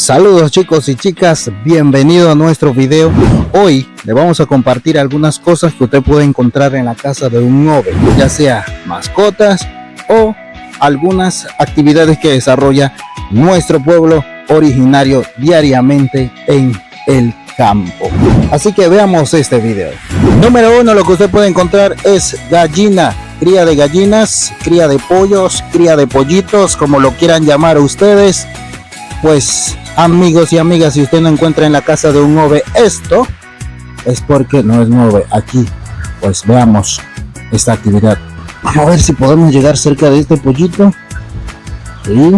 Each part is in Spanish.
Saludos chicos y chicas, bienvenido a nuestro video. Hoy le vamos a compartir algunas cosas que usted puede encontrar en la casa de un Ove, ya sea mascotas o algunas actividades que desarrolla nuestro pueblo originario diariamente en el campo. Así que veamos este video. Número 1, lo que usted puede encontrar es gallina, cría de gallinas, cría de pollos, cría de pollitos, como lo quieran llamar ustedes. Pues amigos y amigas, si usted no encuentra en la casa de un Ove esto, es porque no es un Ove. Aquí pues veamos esta actividad. Vamos a ver si podemos llegar cerca de este pollito. Sí.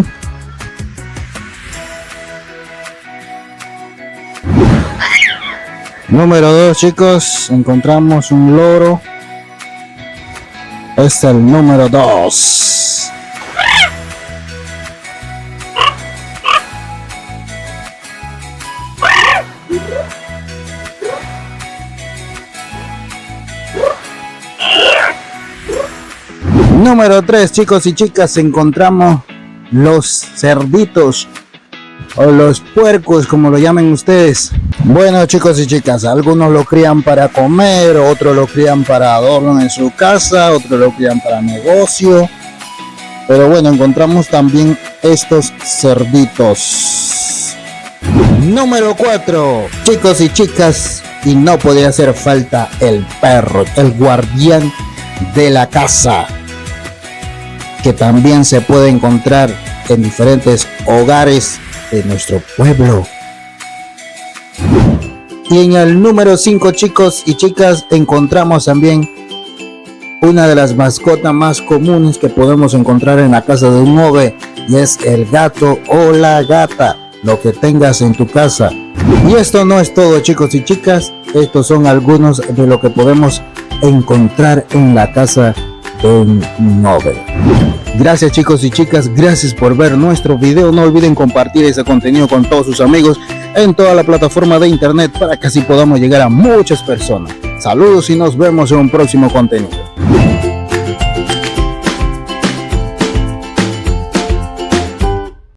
Número 2, chicos, encontramos un loro. Este es el número 2. Número 3, chicos y chicas, encontramos los cerditos o los puercos, como lo llamen ustedes. Bueno, chicos y chicas, algunos lo crían para comer, otros lo crían para adorno en su casa, otros lo crían para negocio. Pero bueno, encontramos también estos cerditos. Número 4, chicos y chicas, y no podía hacer falta el perro, el guardián de la casa, que también se puede encontrar en diferentes hogares de nuestro pueblo. Y en el número 5, chicos y chicas, encontramos también una de las mascotas más comunes que podemos encontrar en la casa de un Ove, y es el gato o la gata, lo que tengas en tu casa. Y esto no es todo, chicos y chicas, estos son algunos de lo que podemos encontrar en la casa de un Ove. Gracias chicos y chicas, gracias por ver nuestro video. No olviden compartir ese contenido con todos sus amigos en toda la plataforma de internet para que así podamos llegar a muchas personas. Saludos y nos vemos en un próximo contenido.